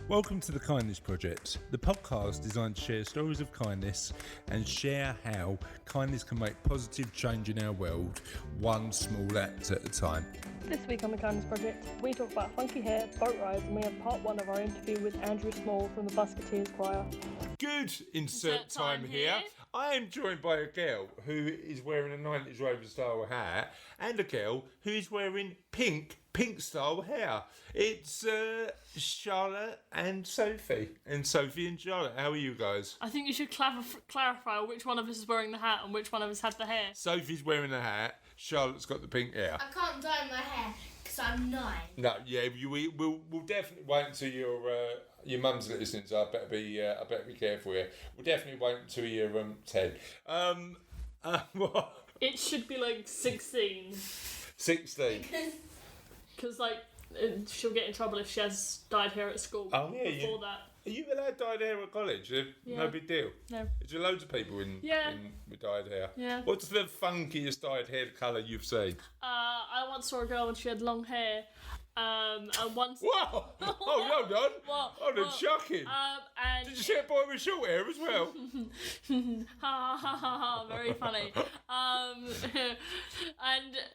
Welcome to the Kindness Project, the podcast designed to share stories of kindness and share how kindness can make positive change in our world, one small act at a time. This week on the Kindness Project, we talk about funky hair, boat rides, and we have part one of our interview with Andrew Small from the Buskerteers Choir. Good insert time here. I am joined by a girl who is wearing a 90s Rover style hat and a girl who is wearing pink style hair. It's Charlotte and Sophie. And Sophie and Charlotte, how are you guys? I think you should clarify which one of us is wearing the hat and which one of us had the hair. Sophie's wearing the hat, Charlotte's got the pink hair. I can't dye my hair because I'm 9. No, yeah, we'll definitely wait until your mum's listening, so I better be careful here. We'll definitely wait until you're 10. What? It should be like 16. 16. Because she'll get in trouble if she has dyed hair at school. Oh yeah, before that. Are you allowed dyed hair at college? Yeah. No big deal. No. Is there loads of people with dyed hair? Yeah. What's the funkiest dyed hair colour you've seen? I once saw a girl and she had long hair. And once. Whoa! Oh, hold on. What? Oh, that's shocking. And Did you see a boy with short hair as well? Ha ha ha ha! Very funny. And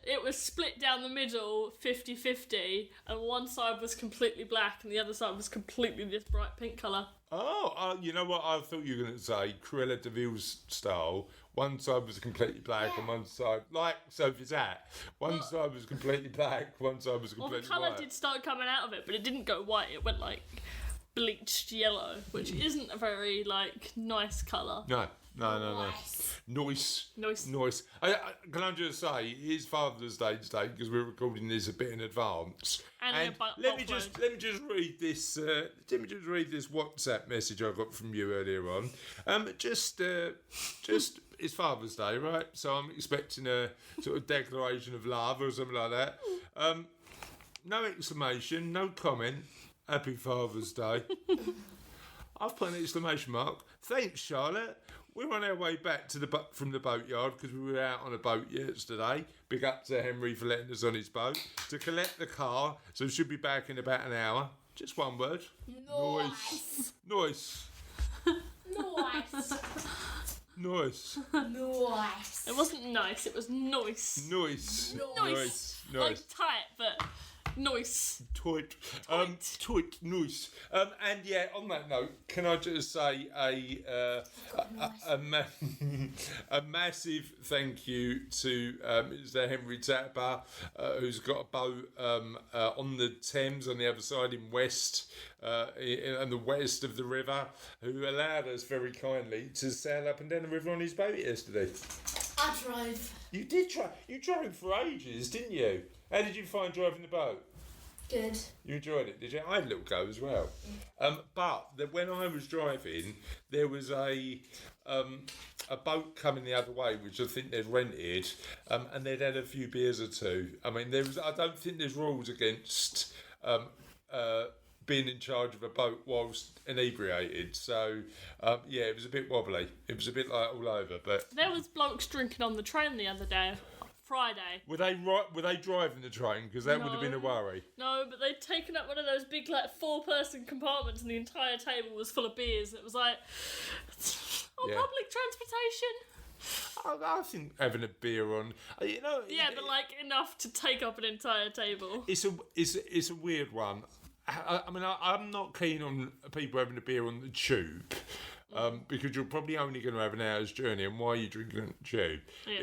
it was split down the middle, 50-50, and one side was completely black and the other side was completely this bright pink colour. Oh, you know what? I thought you were going to say Cruella de Vil's style. One side was completely black and one side, like Sophie's hat, one side was completely black, one side was completely white. Well, the colour did start coming out of it, but it didn't go white. It went like bleached yellow, which isn't a very nice colour. No. Nice. Can I just say, it's Father's Day today because we're recording this a bit in advance. And let me just read this. WhatsApp message I got from you earlier on. Just it's Father's Day, right? So I'm expecting a sort of declaration of love or something like that. No exclamation, no comment. Happy Father's Day. I've put an exclamation mark. Thanks, Charlotte. We're on our way back from the boatyard because we were out on a boat yesterday. Big up to Henry for letting us on his boat to collect the car. So we should be back in about an hour. Just one word. Nice. Nice. It wasn't nice, it was noise. Nice. Like tight, but noise. Toit, nice. And yeah, on that note, can I just say a massive thank you to Mr. Henry Tapper, who's got a boat on the Thames on the other side in West, in the west of the river, who allowed us very kindly to sail up and down the river on his boat yesterday. I drove. You did try. You drove for ages, didn't you? How did you find driving the boat? Good. You enjoyed it, did you? I had a little go as well. But when I was driving, there was a boat coming the other way, which I think they'd rented, and they'd had a few beers or two. I mean, I don't think there's rules against being in charge of a boat whilst inebriated. So, yeah, it was a bit wobbly. It was a bit like all over. But there was blokes drinking on the train the other day. Friday. Were they driving the train? Because that would have been a worry. No, but they'd taken up one of those big 4-person compartments and the entire table was full of beers. It was like, public transportation. I think having a beer on, Yeah, but enough to take up an entire table. It's a weird one. I mean, I'm not keen on people having a beer on the tube. Because you're probably only going to have an hour's journey, and why are you drinking on the tube? Yeah.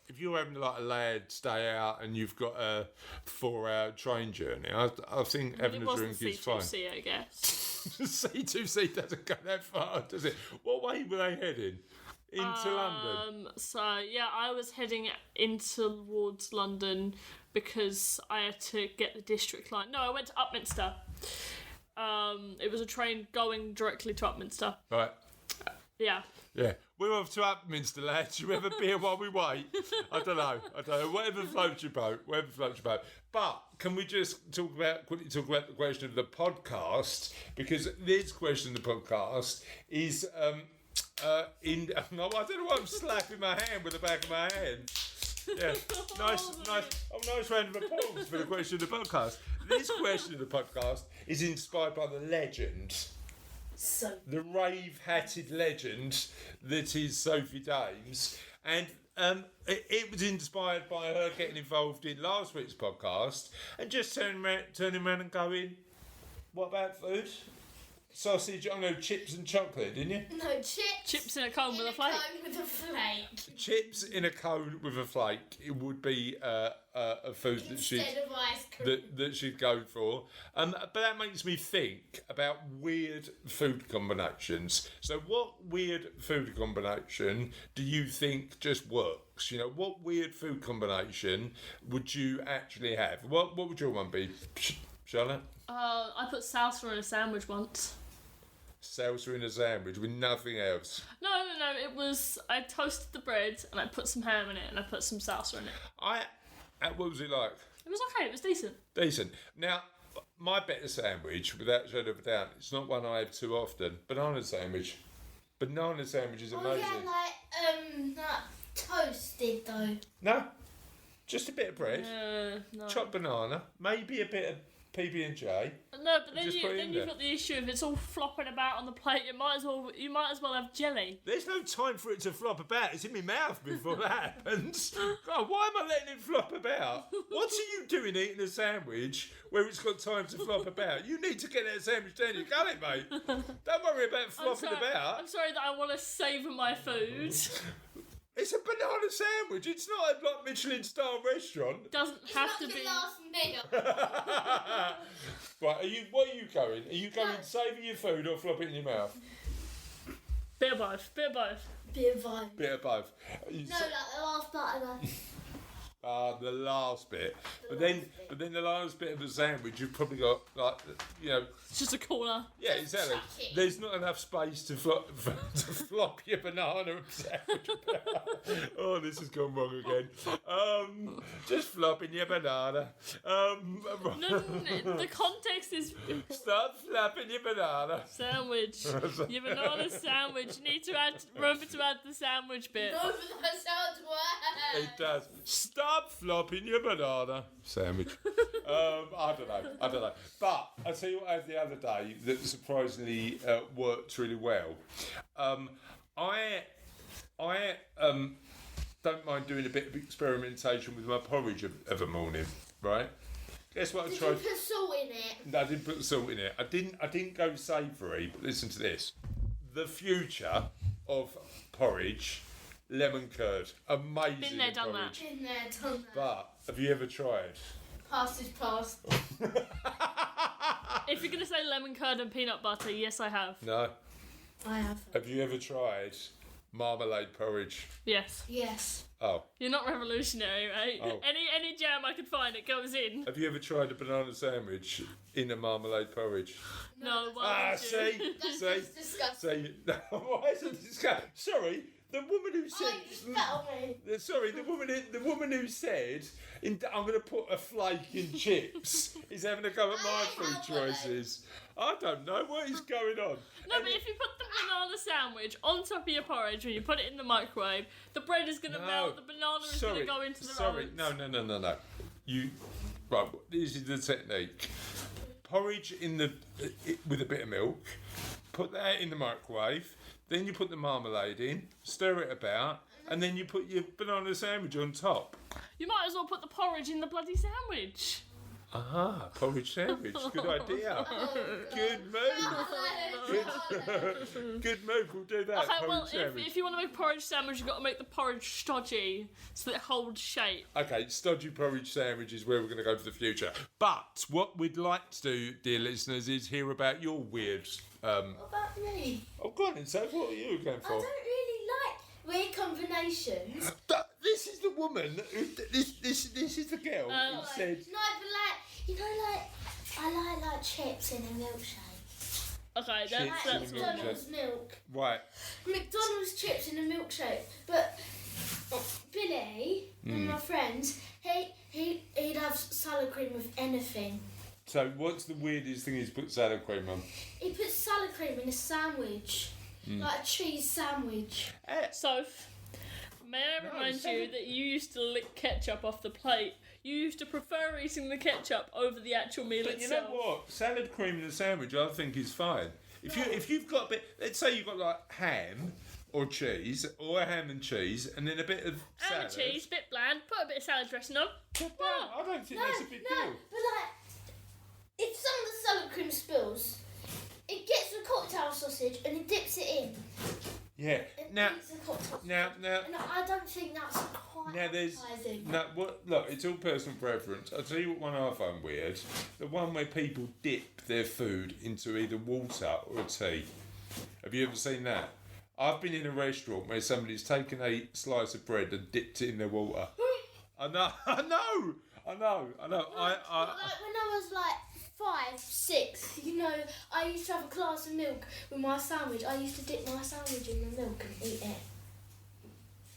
If you're having a lad stay out and you've got a 4-hour train journey, I think having a drink is fine. C2C, I guess. C2C doesn't go that far, does it? What way were they heading? Into London? So, yeah, I was heading in towards London because I had to get the district line. No, I went to Upminster. It was a train going directly to Upminster. Right. Yeah. Yeah. We're off to Upminster, lads. You have a beer while we wait? I don't know. Whatever floats your boat. But can we just quickly talk about the question of the podcast? Because this question of the podcast is no, I don't know why I'm slapping my hand with the back of my hand. Yeah, nice round of applause for the question of the podcast. This question of the podcast is inspired by the legend, So the rave-hatted legend that is Sophie Dames, and it was inspired by her getting involved in last week's podcast and just turning around and going, "What about food? Sausage, I know, chips and chocolate, didn't you? no Chips in a cone with a flake. With a flake. Chips in a cone with a flake. It would be a food Instead of ice cream. that she'd go for. But that makes me think about weird food combinations. So, what weird food combination do you think just works? You know, what weird food combination would you actually have? What would your one be, Charlotte? I put salsa in a sandwich once. Salsa in a sandwich with nothing else. No. It was I toasted the bread and I put some ham in it and I put some salsa in it. What was it like? It was okay. It was decent. Decent. Now, my better sandwich, without a shadow of a doubt, it's not one I have too often. Banana sandwich. Banana sandwich is amazing. Oh yeah, not toasted though. No, just a bit of bread, No. chopped banana, maybe a bit of PB&J. No, but then Just put it in you've there. got the issue if it's all flopping about on the plate. You might as well have jelly. There's no time for it to flop about. It's in my mouth before that happens. God, why am I letting it flop about? What are you doing eating a sandwich where it's got time to flop about? You need to get that sandwich down your gullet, mate. Don't worry about flopping about. I'm sorry that I want to savour my food. It's a banana sandwich. It's not a like Michelin-star restaurant. Doesn't It's have not to your be. last meal. Right, what are you going? Are you going savour your food or flop it in your mouth? Bit of both. Bit of both. Bit of vibe. Bit of both. No, like the last part of that. The last bit. But then the last bit of the sandwich, you've probably got, like, you know... It's just a corner. Yeah, exactly. chuck it. There's not enough space to flop your banana sandwich about. Oh, this has gone wrong again. Just flopping your banana. No, the context is Stop flopping your banana. sandwich. Your banana sandwich. You need to remember to add the sandwich bit. No, but that sounds worse. It does. Stop flopping your banana sandwich. I don't know. But I'll tell you what I had the other day that surprisingly worked really well. I don't mind doing a bit of experimentation with my porridge of a morning, right? Guess what I Did tried? you put salt in it? No, I didn't put salt in it. I didn't go savoury, but listen to this. The future of porridge, lemon curd. Amazing. Been there, done that. porridge. In there, done that. But have you ever tried? Past is past. If you're gonna say lemon curd and peanut butter, yes, I have. No. I have. Have you ever tried marmalade porridge? Yes. Yes. Oh. You're not revolutionary, right? Oh. Any jam I can find, it goes in. Have you ever tried a banana sandwich in a marmalade porridge? No, why would you? See? That's See? just disgusting. See? Why is it disgusting? Sorry, the woman who said... Oh, you spat on me. Sorry, the woman who said, I'm going to put a flake in chips, is having a go at my I food have one. choices. I don't know what is going on. No, but if you put the banana sandwich on top of your porridge when you put it in the microwave, the bread is going to melt, the banana is going to go into the Sorry, rolls. no. Right, this is the technique. Porridge with a bit of milk, put that in the microwave, then you put the marmalade in, stir it about, and then you put your banana sandwich on top. You might as well put the porridge in the bloody sandwich. Aha, porridge sandwich. Good idea. Good move. Good move. We'll do that. Okay, porridge well, sandwich. if you want to make a porridge sandwich, you've got to make the porridge stodgy so that it holds shape. Okay, stodgy porridge sandwich is where we're going to go for the future. But what we'd like to do, dear listeners, is hear about your weird. What about me? Oh, go on, and so what are you going I for? don't really like weird combinations. This is the woman. This is the girl who said. No, but like, you know, like, I like chips in a milkshake. Okay, Chips that's Like in a good. milkshake. McDonald's milk. Right. McDonald's chips in a milkshake. But Billy and my friends, he'd have salad cream with anything. So, what's the weirdest thing he's put salad cream on? He puts salad cream in a sandwich, like a cheese sandwich. So, may I remind you that you used to lick ketchup off the plate you used to prefer eating the ketchup over the actual meal But you itself. know what? Salad cream in a sandwich, I think, is fine. If you've got a bit, let's say you've got like ham or cheese, or a ham and cheese, and then a bit of Ham and salad. cheese, bit bland. Put a bit of salad dressing on. I don't think that's a big deal. But like, if some of the salad cream spills, it gets the cocktail sausage and it dips it in. Yeah. It Now, eats the cocktail now, sausage. And I don't think that's quite now there's appetizing. no. What? Look, it's all personal preference. I'll tell you what one I find weird: the one where people dip their food into either water or tea. Have you ever seen that? I've been in a restaurant where somebody's taken a slice of bread and dipped it in their water. I know. Like when I was like 5, 6, I used to have a glass of milk with my sandwich. I used to dip my sandwich in the milk and eat it.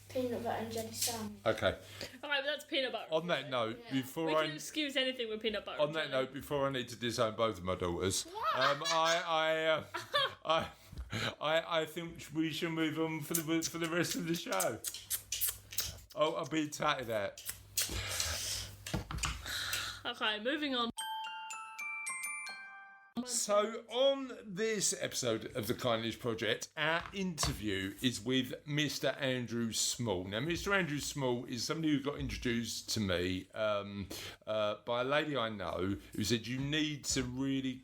Peanut butter and jelly sandwich. Okay. Alright, but that's peanut butter. On that note, Yeah. before We I can excuse anything with peanut butter. on that note, before I need to disown both of my daughters, I think we should move on for the rest of the show. Oh, I'll be tatted at. Okay, moving on. So, on this episode of the Kindness Project, our interview is with Mr. Andrew Small. Now, Mr. Andrew Small is somebody who got introduced to me by a lady I know who said, you need to really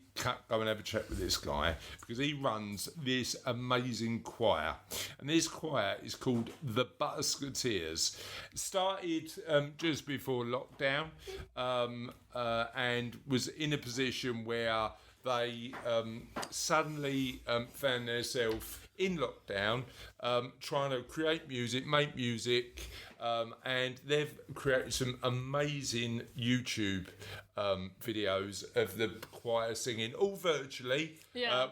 go and have a chat with this guy because he runs this amazing choir. And this choir is called the Buskerteers. It started just before lockdown and was in a position where they suddenly found themselves in lockdown trying to create music, make music, and they've created some amazing YouTube videos of the choir singing, all virtually,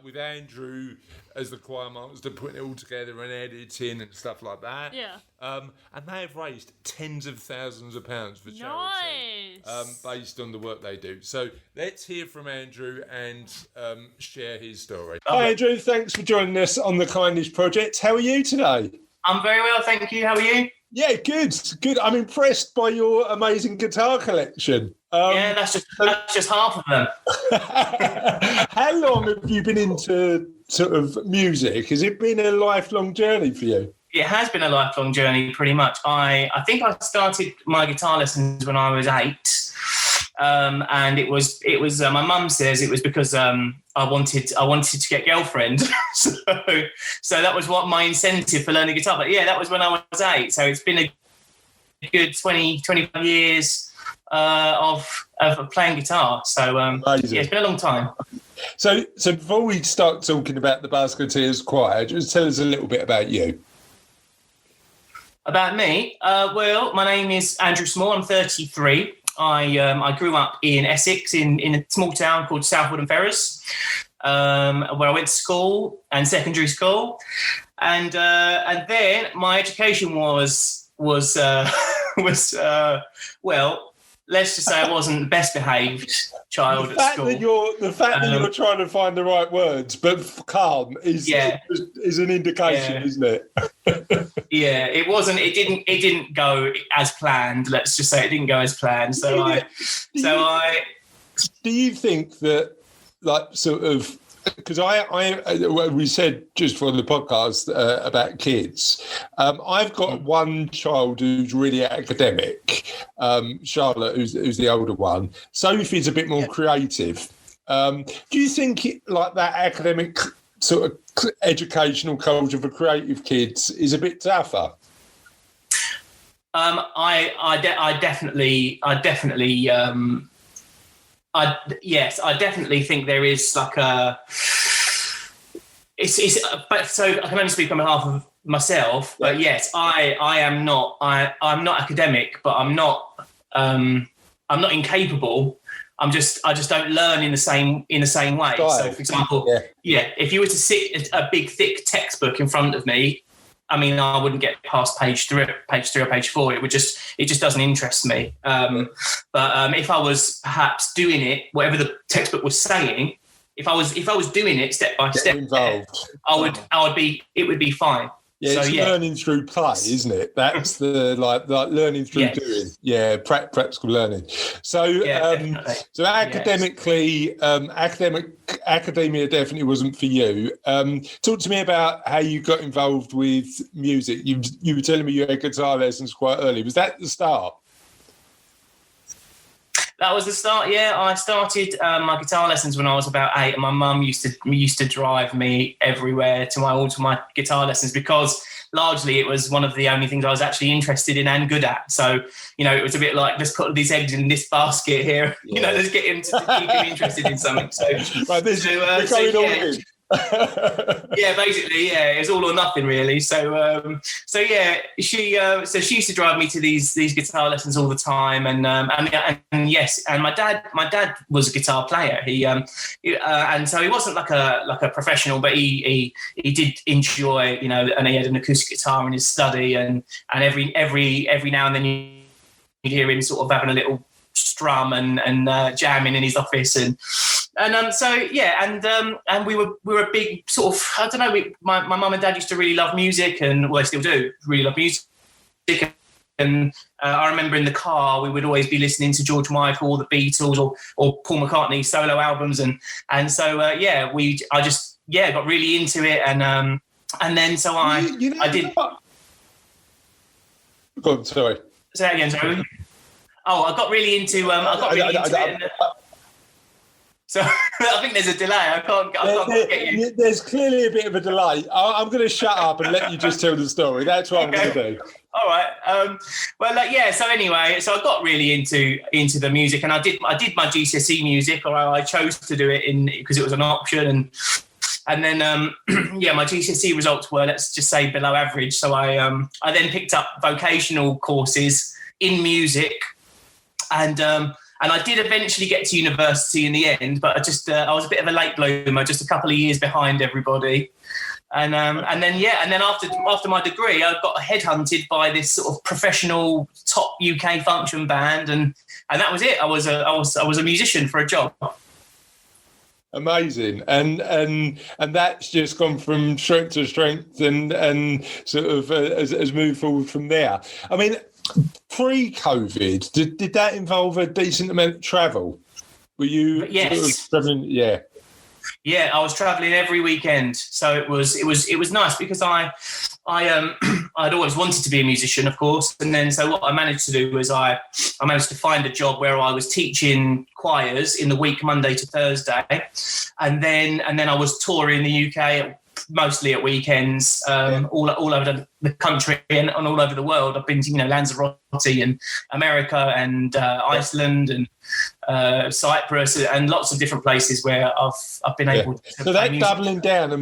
with Andrew as the choir master putting it all together and editing and stuff like that. Yeah. And they have raised tens of thousands of pounds for charity. Nice. Based on the work they do. So let's hear from Andrew and share his story. Hi Andrew, thanks for joining us on the Kindness Project. How are you today? I'm very well, thank you. How are you? Yeah, good. I'm impressed by your amazing guitar collection. Yeah, that's just half of them. How long have you been into sort of music? Has it been a lifelong journey for you? It has been a lifelong journey, pretty much. I think I started my guitar lessons when I was 8, and it was my mum says it was because I wanted to get a girlfriend, so that was what my incentive for learning guitar. But yeah, that was when I was 8, so it's been a good 25 years of playing guitar. So yeah, it's been a long time. So before we start talking about the Buskerteers Choir, just tell us a little bit about you. About me, well, my name is Andrew Small. I'm 33. I grew up in Essex in a small town called Southwood and Ferrers, where I went to school and secondary school, and then my education was well, let's just say I wasn't the best behaved child at school. The fact that you're trying to find the right words, but calm is an indication, isn't it? Yeah, it wasn't. It didn't go as planned. Let's just say it didn't go as planned. Do you think that, like, sort of, because we said just for the podcast about kids, I've got one child who's really academic, Charlotte, who's the older one. Sophie's a bit more creative. Do you think like that academic sort of educational culture for creative kids is a bit tougher? I definitely think there is like a. But so I can only speak on behalf of myself. But yes, I'm not academic, but I'm not incapable. I just don't learn in the same way. So, for example, if you were to sit a big thick textbook in front of me, I mean, I wouldn't get past page 3 or page 4. It just doesn't interest me. But if I was perhaps doing it, whatever the textbook was saying, if I was doing it step by step, involved. it would be fine. Yeah, it's learning through play, isn't it? That's the like learning through doing. Yeah, practical learning. So, so academically, academia definitely wasn't for you. Talk to me about how you got involved with music. You were telling me you had guitar lessons quite early. Was that the start? That was the start. Yeah, I started my guitar lessons when I was about 8, and my mum used to drive me everywhere to all my guitar lessons, because largely it was one of the only things I was actually interested in and good at. So, it was a bit like, let's put these eggs in this basket here. Yeah. Let's get him to keep him interested in something. So, yeah, basically, it was all or nothing, really. So she used to drive me to these guitar lessons all the time, and yes, and my dad was a guitar player. And so he wasn't like a professional, but he did enjoy, and he had an acoustic guitar in his study, and every now and then you'd hear him sort of having a little strum and jamming in his office, and we were a big sort of, I don't know, my mum and dad used to really love music, and they still do really love music. And I remember in the car we would always be listening to George Michael or the Beatles or Paul McCartney solo albums, and so I just got really into it, and then so I did. Go on, sorry. Say that again, sorry. Oh, I got really into it. So I think there's a delay. I can't get you. There's clearly a bit of a delay. I'm going to shut up and let you just tell the story. That's what I'm going to do. All right. So anyway, so I got really into the music, and I did my GCSE music, or I chose to do it because it was an option, and then my GCSE results were, let's just say, below average. So I then picked up vocational courses in music, and I did eventually get to university in the end, but I was a bit of a late bloomer, just a couple of years behind everybody. And then after my degree, I got headhunted by this sort of professional top UK function band, and that was it. I was a musician for a job. Amazing, and that's just gone from strength to strength, and sort of has moved forward from there. I mean, pre-COVID, did that involve a decent amount of travel? Were you Yes. sort of traveling? Yeah. Yeah, I was traveling every weekend, so it was nice, because I'd always wanted to be a musician, of course, and then so what I managed to do was I managed to find a job where I was teaching choirs in the week, Monday to Thursday, and then I was touring the UK mostly at weekends, all over the country and all over the world. I've been to Lanzarote and America and Iceland and Cyprus and lots of different places where I've been able to. So that doubling down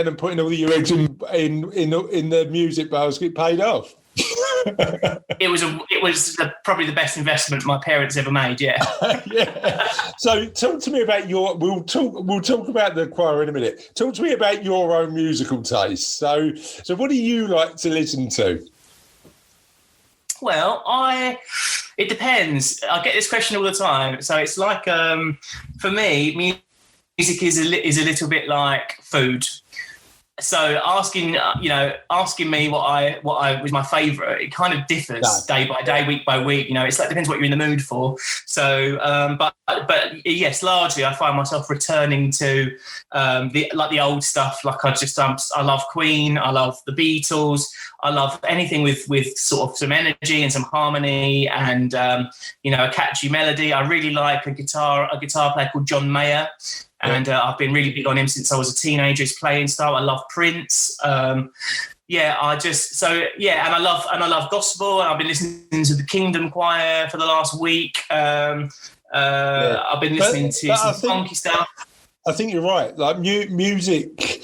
and putting all your eggs in the music basket paid off. It was probably the best investment my parents ever made. Yeah. Yeah. So talk to me about we'll talk about the choir in a minute. Talk to me about your own musical taste. So what do you like to listen to? Well, it depends. I get this question all the time. So it's like, for me, music is a little bit like food. So asking me what I was my favourite, it kind of differs day by day, week by week. It's like, depends what you're in the mood for. So, but yes, largely I find myself returning to the old stuff. Like I love Queen, I love the Beatles, I love anything with sort of some energy and some harmony and a catchy melody. I really like a guitar player called John Mayer. And I've been really big on him since I was a teenager. His playing style. I love Prince. And I love gospel. I've been listening to the Kingdom Choir for the last week. I've been listening to some funky stuff. I think you're right. Like music,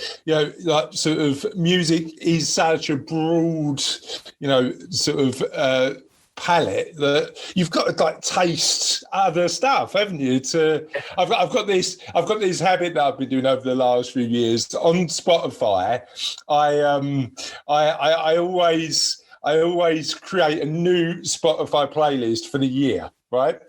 sort of music is such a broad, sort of palette that you've got to taste other stuff, haven't you? I've got this habit that I've been doing over the last few years on Spotify. I always create a new Spotify playlist for the year, right?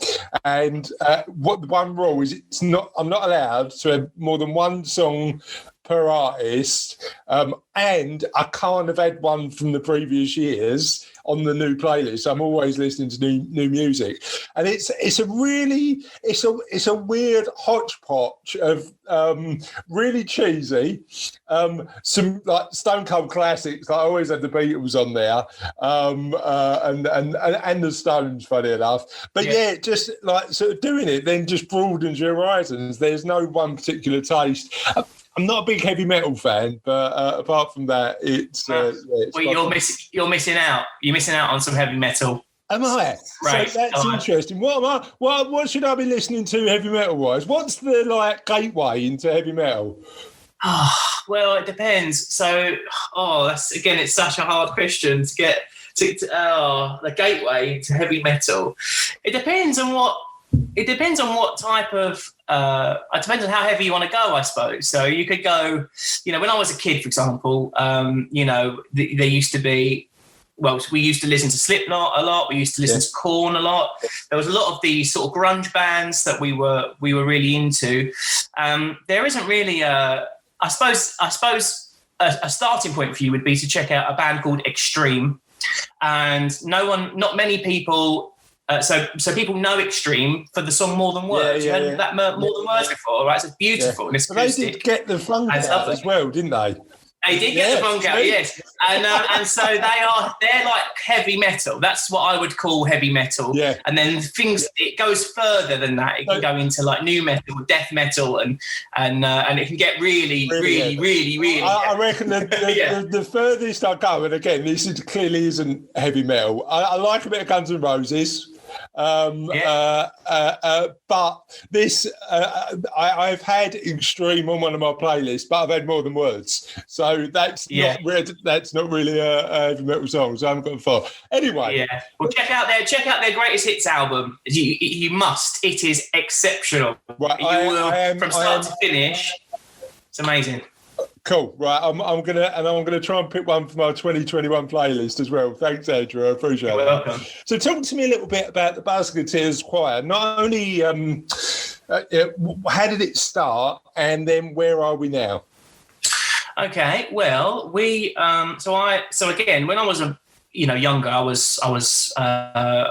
And what the one rule is, I'm not allowed to have more than one song per artist, and I can't have had one from the previous years on the new playlist. I'm always listening to new music, and it's a weird hodgepodge of really cheesy, some like Stone Cold classics. I always had the Beatles on there, and the Stones, funny enough. But yeah, just like sort of doing it, then just broadens your horizons. There's no one particular taste. I'm not a big heavy metal fan, but apart from that, it's. Well, you're missing out. You're missing out on some heavy metal. Am I? Right. So that's interesting. What should I be listening to heavy metal wise? What's the like gateway into heavy metal? Oh, well, it depends. So, it's such a hard question to get to the gateway to heavy metal. It depends on what type of. It depends on how heavy you want to go, I suppose. So you could go, when I was a kid, for example, there used to be. Well, we used to listen to Slipknot a lot. We used to listen to Korn a lot. There was a lot of these sort of grunge bands that we were really into. There isn't really I suppose a starting point for you would be to check out a band called Extreme, and not many people. So people know Extreme for the song More Than Words. You heard that More Than Words before, right? So it's beautiful and it's acoustic. They did get the funk out as well, didn't they? They did get the funk out, yes. And so they're like heavy metal. That's what I would call heavy metal. Yeah. And then it goes further than that. It can go into like new metal, death metal, and it can get really. I reckon the furthest I go, and again, this clearly isn't heavy metal. I like a bit of Guns N' Roses. But this, I've had Extreme on one of my playlists, but I've had More Than Words, so that's not really a heavy metal song. So I haven't got far. Anyway, well, check out their greatest hits album. You must. It is exceptional. Right, from start to finish. It's amazing. Cool. Right, I'm gonna try and pick one for my 2021 playlist as well. Thanks, Andrew. I appreciate it. You're welcome. So, talk to me a little bit about the Buskerteers Choir. Not only how did it start, and then where are we now? Okay. Well, we so again, when I was younger, I was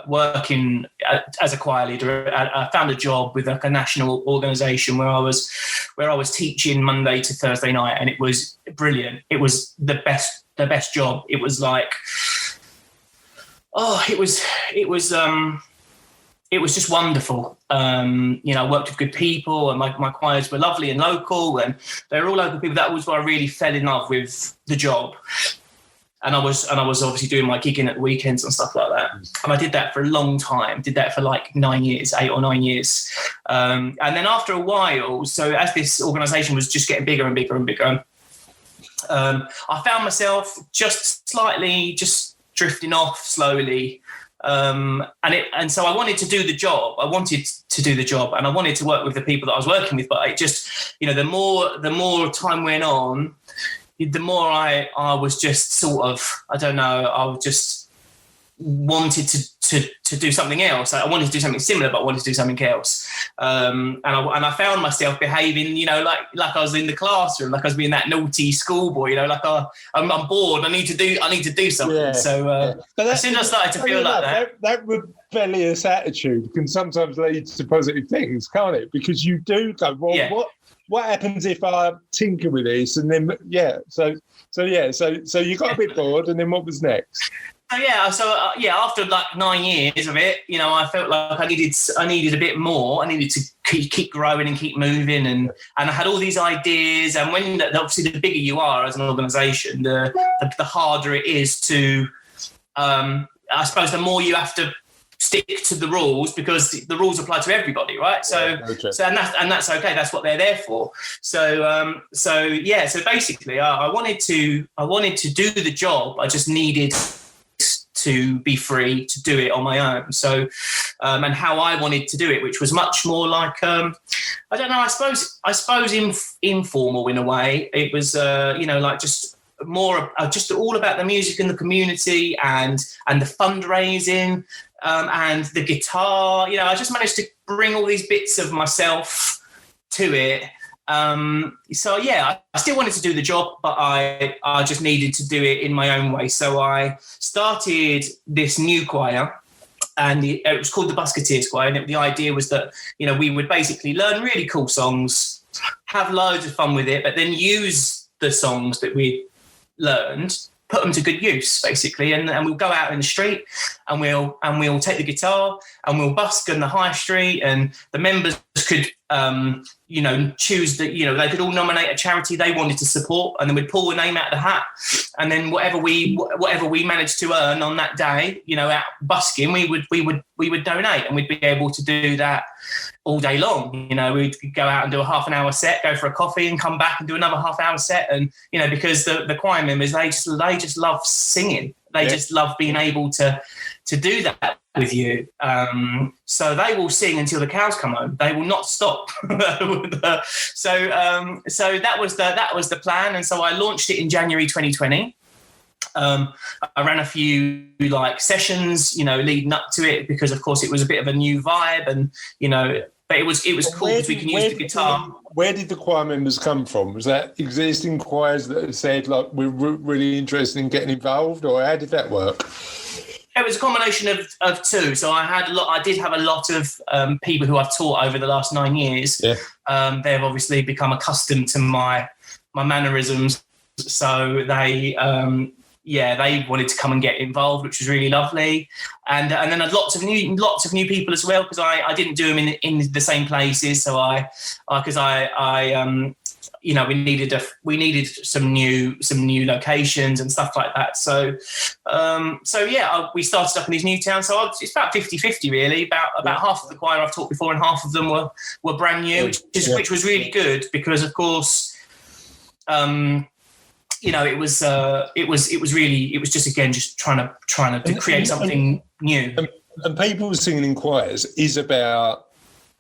working as a choir leader. I found a job with a national organisation where I was teaching Monday to Thursday night, and it was brilliant. It was the best job. It was like, it was just wonderful. I worked with good people, and my choirs were lovely and local, and they were all local people. That was where I really fell in love with the job. And I was obviously doing my gigging at the weekends and stuff like that. And I did that for a long time. Did that for like 8 or 9 years. And then after a while, so as this organisation was just getting bigger and bigger and bigger, I found myself just drifting off slowly. And so I wanted to do the job. I wanted to do the job, and I wanted to work with the people that I was working with. But it just, the more time went on, the more I was just sort of, I don't know, I just wanted to do something else. I wanted to do something similar, but I wanted to do something else. And I found myself behaving, like I was in the classroom, like I was being that naughty schoolboy, like I'm bored. I need to do something. Yeah, so as soon as I started to feel like that rebellious attitude can sometimes lead to positive things, can't it? Because you do go, well, what happens if I tinker with this? And then, so you got a bit bored, and then what was next? After like 9 years of it, I felt like I needed a bit more. I needed to keep growing and keep moving, and I had all these ideas. And when obviously the bigger you are as an organisation, the harder it is to, I suppose, the more you have to stick to the rules, because the rules apply to everybody, right? So that's okay. That's what they're there for. So basically, I wanted to do the job. I just needed to be free to do it on my own. So, and how I wanted to do it, which was much more like, I don't know, I suppose informal in a way. It was, like just more, just all about the music and the community and the fundraising. And the guitar, I just managed to bring all these bits of myself to it, So yeah, I still wanted to do the job, but I just needed to do it in my own way. So I started this new choir, and it was called the Buskerteers Choir. And the idea was that, you know, we would basically learn really cool songs, have loads of fun with it, but then use the songs that we learned, put them to good use, basically, and we'll go out in the street and we'll take the guitar and we'll busk on the high street, and the members could choose that, you know, they could all nominate a charity they wanted to support, and then we'd pull a name out of the hat, and then whatever we managed to earn on that day, you know, out busking, we would donate, and we'd be able to do that all day long. You know, we'd go out and do a half an hour set, go for a coffee, and come back and do another half hour set. And, you know, because the choir members, they just love singing. They just love being able to do that with you. So they will sing until the cows come home. They will not stop. So that was the plan. And so I launched it in January 2020. I ran a few sessions, you know, leading up to it, because of course it was a bit of a new vibe, and, you know, but it was cool because we can use the guitar. Where did the choir members come from? Was that existing choirs that said, like, we're really interested in getting involved, or how did that work? It was a combination of two. So I did have a lot of people who I've taught over the last 9 years. Yeah. They've obviously become accustomed to my mannerisms, so they wanted to come and get involved, which was really lovely. And then I had lots of new people as well, because I didn't do them in the same places. So we needed some new locations and stuff like that. So we started up in these new towns. So it's about 50-50 really. About half of the choir I've taught before, and half of them were brand new, which was really good, because of course, you know, it was just again just trying to create something new. And people singing in choirs is about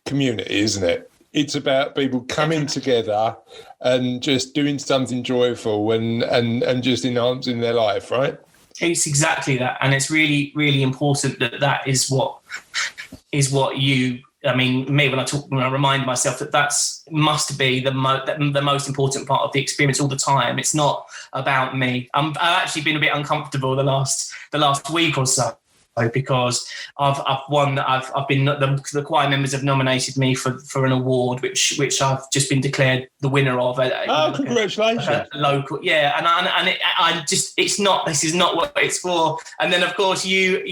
community, isn't it? It's about people coming together and just doing something joyful and just enhancing their life, right? It's exactly that, and it's really, really important that is what you. I mean, me, when I remind myself that must be the most important part of the experience all the time. It's not about me. I've actually been a bit uncomfortable the last week or so, because I've won. I've been the choir members have nominated me for an award, which I've just been declared the winner of. Congratulations! Local, yeah, this is not what it's for. And then of course you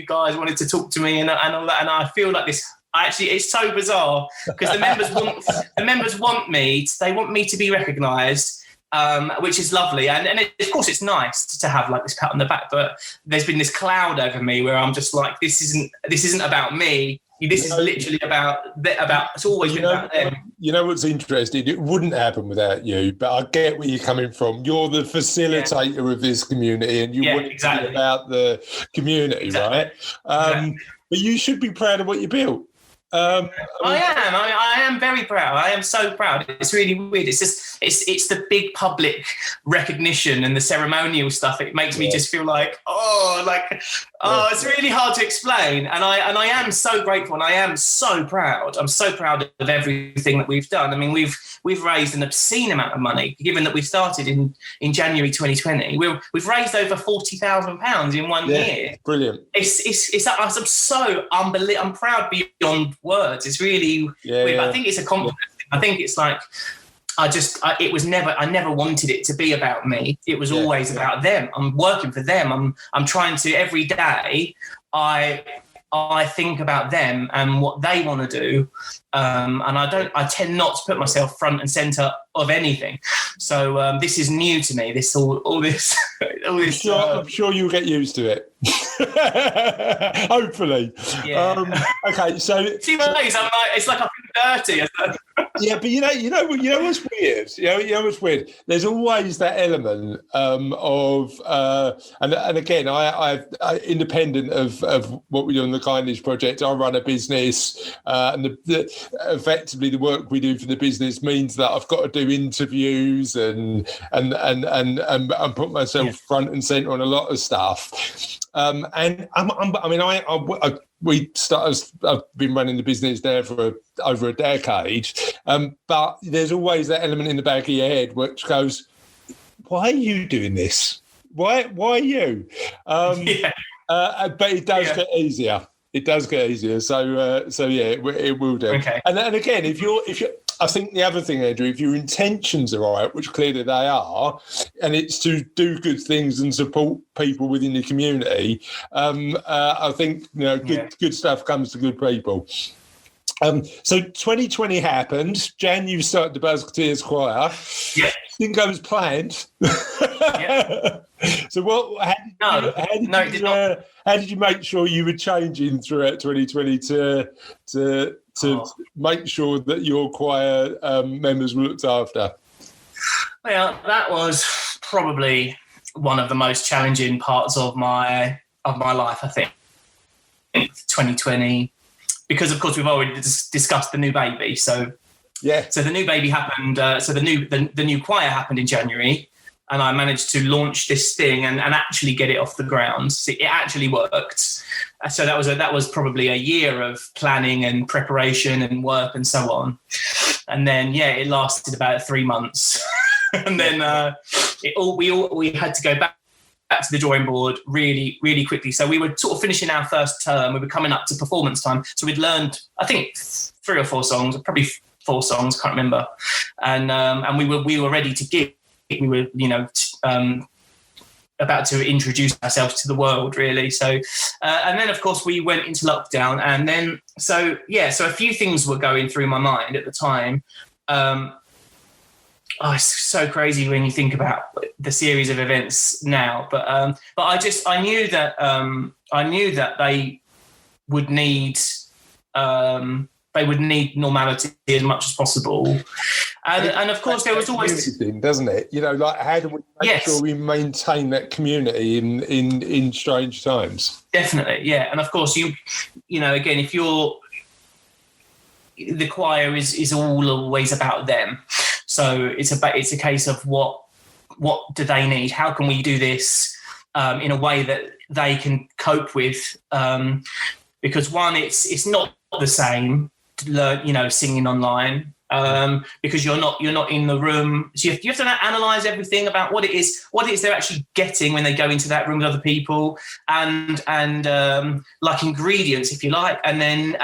guys wanted to talk to me and all that, and I feel like this. Actually, it's so bizarre, because the members want me to be recognised, which is lovely, and of course it's nice to have like this pat on the back. But there's been this cloud over me where I'm just like, this isn't about me. This is literally about. It's always been about them. You know what's interesting? It wouldn't happen without you, but I get where you're coming from. You're the facilitator of this community, and you want it to be about the community, right? Exactly. But you should be proud of what you built. I am very proud. I am so proud. It's really weird. It's just it's the big public recognition and the ceremonial stuff. It makes me just feel like it's really hard to explain. And I am so grateful, and I am so proud. I'm so proud of everything that we've done. I mean, we've raised an obscene amount of money, given that we started in January 2020. We've raised over £40,000 in 1 year. Brilliant. I'm so unbelievable. I'm proud beyond words. It's really weird. I think it's a compliment. I think it's like I never wanted it to be about me. It was always about them. I'm working for them. I'm trying to, every day I think about them and what they want to do, and I tend not to put myself front and center of anything. So this is new to me. All this. I'm sure you'll get used to it. Hopefully. Yeah. Okay. So see my face. I'm like, it's like I feel dirty. Yeah, but you know what's weird. You know what's weird. There's always that element of, and again, I independent of what we do on the Kindness Project, I run a business, and effectively the work we do for the business means that I've got to do interviews and put myself front and center on a lot of stuff. And I I've been running the business there for over a decade, but there's always that element in the back of your head which goes, why are you doing this? Why you? But it does get easier. It does get easier. So yeah, it will do. Okay. And again, if you're, I think the other thing, Andrew, if your intentions are right, which clearly they are, and it's to do good things and support people within the community, I think good stuff comes to good people. So 2020 happened. Jan, you started the Buskerteers Choir. Yeah. Didn't go as planned. Yeah. So how did you make sure you were changing throughout 2020 to make sure that your choir members were looked after? Well, that was probably one of the most challenging parts of my life, I think. 2020, because of course we've already discussed the new baby. So yeah. So the new baby happened. So the new choir happened in January, and I managed to launch this thing and actually get it off the ground. So it actually worked. So that was probably a year of planning and preparation and work and so on. And then it lasted about 3 months, and then we had to go back to the drawing board really, really quickly. So we were sort of finishing our first term. We were coming up to performance time. So we'd learned, I think, 3 or 4 songs, probably 4 songs, can't remember. And we were ready to gig. We were, about to introduce ourselves to the world, really. So, and then of course we went into lockdown, and then so a few things were going through my mind at the time. It's so crazy when you think about the series of events now, but I knew that they would need normality as much as possible, and of course there was always thing, doesn't it? How do we make sure we maintain that community in strange times? Definitely, yeah. And of course again, if the choir is always about them. So it's a case of what do they need? How can we do this in a way that they can cope with? Because one, it's not the same to learn, singing online, because you're not in the room. So you have to analyze everything about what it is they're actually getting when they go into that room with other people, and like ingredients, if you like, and then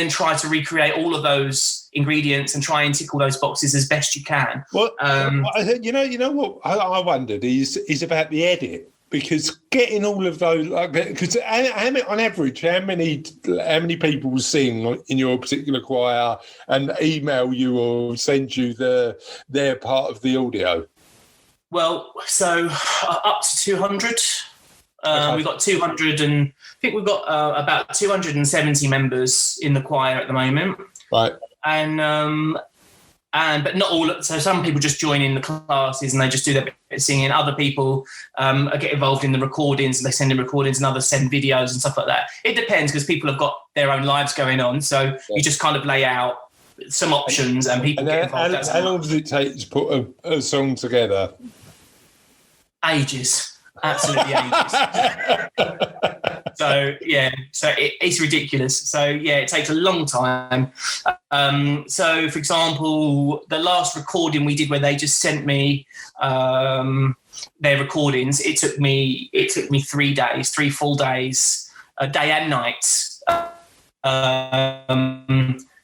try to recreate all of those ingredients and try and tick all those boxes as best you can. Well, you know what I wondered is about the edit, because getting all of those, because on average, how many people sing in your particular choir and email you or send you their part of the audio? Well, so up to 200. Okay. We've got 200, and I think we've got about 270 members in the choir at the moment. Right. And but not all. So some people just join in the classes and they just do their bit of singing. Other people get involved in the recordings, and they send in recordings, and others send videos and stuff like that. It depends, because people have got their own lives going on. So you just kind of lay out some options, and people get involved. How long does it take to put a song together? Ages. Absolutely ages. So it's ridiculous. So it takes a long time. So for example, the last recording we did, where they just sent me their recordings, it took me 3 days, 3 full days, a day and night,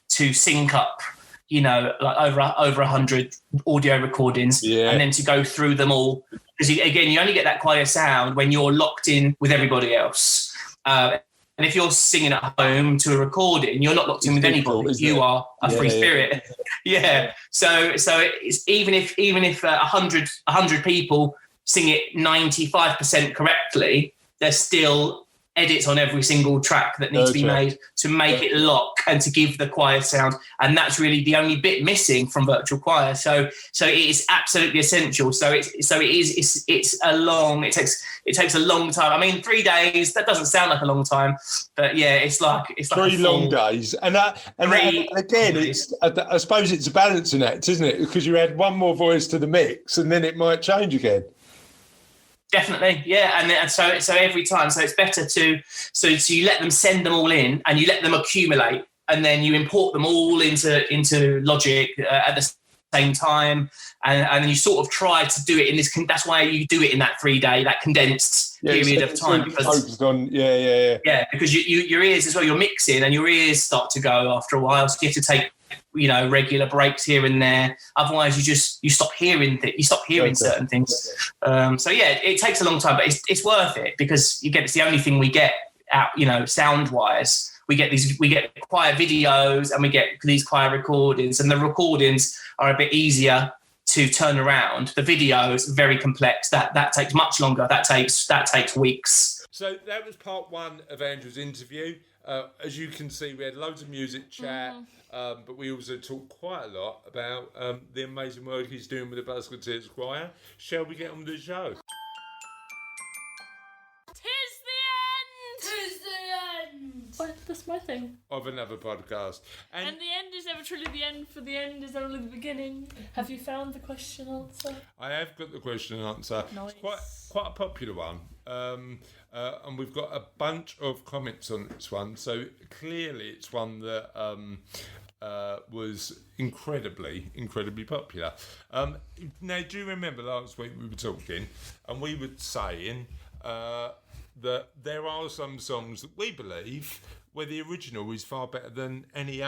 to sync up, like over 100 audio recordings, and then to go through them all. Because again, you only get that choir sound when you're locked in with everybody else. And if you're singing at home to a recording, you're not locked in with anybody. You are a free spirit. Yeah. So it's even if 100 people sing it 95% correctly, there's still edits on every single track that needs to be made to make it lock and to give the choir sound, and that's really the only bit missing from virtual choir. So it is absolutely essential. It takes a long time. I mean, 3 days, that doesn't sound like a long time, but it's like 3 long days. And again, I suppose it's a balancing act, isn't it? Because you add one more voice to the mix, and then it might change again. Definitely, yeah, and so every time, so it's better so you let them send them all in, and you let them accumulate, and then you import them all into Logic at the same time, and you sort of try to do it in this. That's why you do it in that 3-day, that condensed period of time. Because focused on, yeah, because your ears as well, you're mixing, and your ears start to go after a while, so you have to take regular breaks here and there. Otherwise, you stop hearing certain things. So yeah, it takes a long time, but it's worth it because it's the only thing we get out, sound wise. We get choir videos and we get these choir recordings, and the recordings are a bit easier to turn around. The video is very complex. That takes much longer. That takes weeks. So that was part one of Andrew's interview. As you can see, we had loads of music chat, but we also talked quite a lot about the amazing work he's doing with the Buskerteers Choir. Shall we get on with the show? That's my thing. Of another podcast. And the end is never truly the end, for the end is only the beginning. Have you found the question answer? I have got the question and answer. Nice. It's quite a popular one. And we've got a bunch of comments on this one. So clearly it's one that was incredibly popular. Now, do you remember last week we were talking and we were saying that there are some songs that we believe where the original is far better than any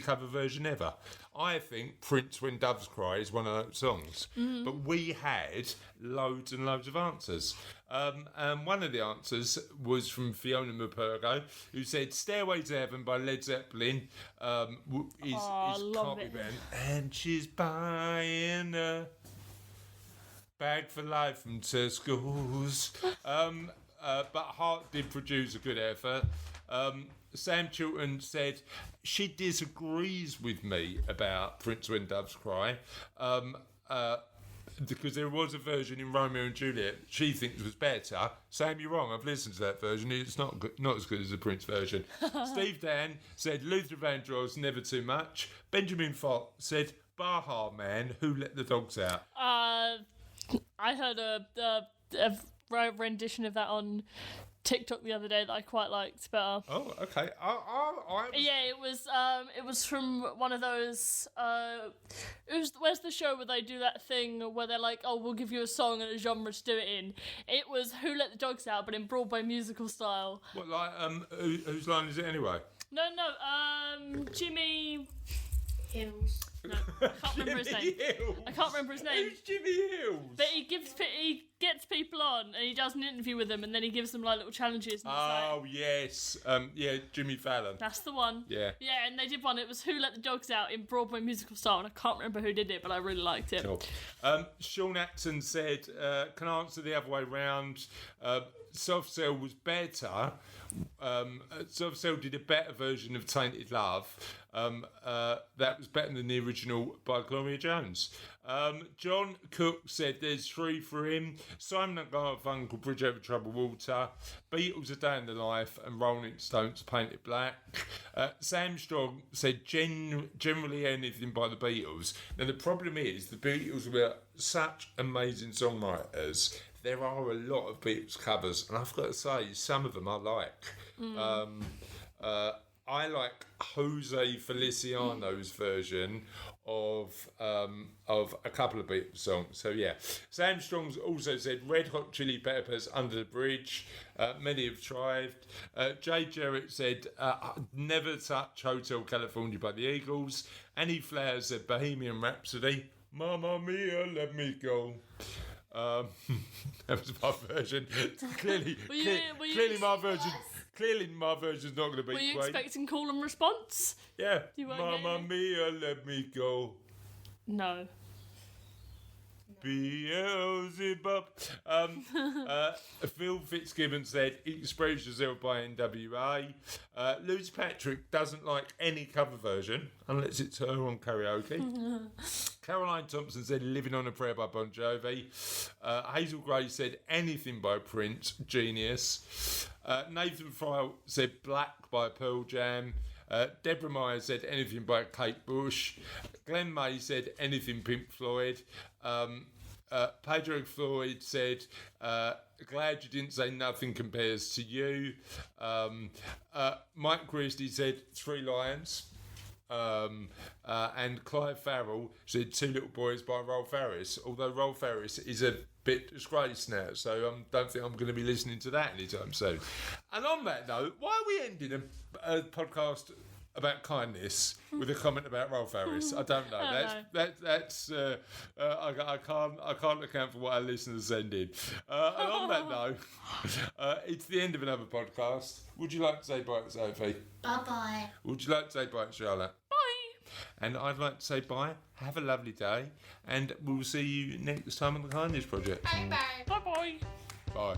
cover version ever. I think Prince When Doves Cry is one of those songs. But we had loads and loads of answers. And one of the answers was from Fiona Mupurgo, who said Stairway to Heaven by Led Zeppelin is can't be better. And she's buying a bag for life from Tesco's. But Hart did produce a good effort. Sam Chilton said she disagrees with me about Prince When Doves Cry because there was a version in Romeo and Juliet she thinks was better. Sam, you're wrong. I've listened to that version. It's not as good as the Prince version. Steve Dan said Luther Vandross, Never Too Much. Benjamin Fott said Baha Man, Who Let the Dogs Out. I heard a rendition of that on TikTok the other day that I quite liked better. Oh, okay. Yeah, it was from one of those. Where's the show where they do that thing where they're like, oh, we'll give you a song and a genre to do it in. It was Who Let the Dogs Out, but in Broadway musical style. What, like whose line is it anyway? No, Jimmy Hills. No, I can't remember his name. I can't remember his name. Who's Jimmy Hills? But he gets people on and he does an interview with them and then he gives them like little challenges. And yes. Jimmy Fallon. That's the one. Yeah. Yeah, and they did one. It was Who Let the Dogs Out in Broadway musical style, and I can't remember who did it, but I really liked it. Cool. Sean Atson said, can I answer the other way round? Soft Cell was better. Soft Cell did a better version of Tainted Love. That was better than the original by Gloria Jones. John Cook said there's 3 for him. Simon & Garfunkel, Bridge Over Troubled Water. Beatles, A Day in the Life, and Rolling Stones, Painted Black. Sam Strong said generally anything by the Beatles. Now the problem is the Beatles were such amazing songwriters. There are a lot of Beatles covers, and I've got to say, some of them I like. I like Jose Feliciano's version of a couple of Beatles songs. So yeah, Sam Strong's also said Red Hot Chili Peppers, Under the Bridge. Many have tried. Jay Jarrett said Never Touch Hotel California by the Eagles. Annie Flowers said Bohemian Rhapsody. Mamma Mia, Let Me Go. That was my version. Clearly my version's not going to be Were you great. expecting call and response? Yeah. You weren't Mamma getting Mia, let me go. No. Beelzebub. Phil Fitzgibbon said Express Yourself by NWA. Lucy Patrick doesn't like any cover version unless it's her on karaoke. Caroline Thompson said Living on a Prayer by Bon Jovi. Hazel Gray said anything by Prince, genius. Nathan Fryle said Black by Pearl Jam. Deborah Meyer said anything by Kate Bush. Glenn May said anything Pink Floyd. Pedro Floyd said, glad you didn't say nothing compares to you. Mike Griesty said 3 lions. And Clive Farrell said 2 Little Boys by Rolf Harris, although Rolf Harris is a bit disgraced now, so I don't think I'm going to be listening to that anytime soon. And on that note, why are we ending a podcast about kindness with a comment about Rolf Harris? I don't know. That's I can't account for what our listeners send in. And on that note, it's the end of another podcast. Would you like to say bye to Sophie? Bye-bye. Would you like to say bye to Charlotte? Bye. And I'd like to say bye. Have a lovely day, and we'll see you next time on the Kindness Project. Bye-bye. Bye-bye. Bye.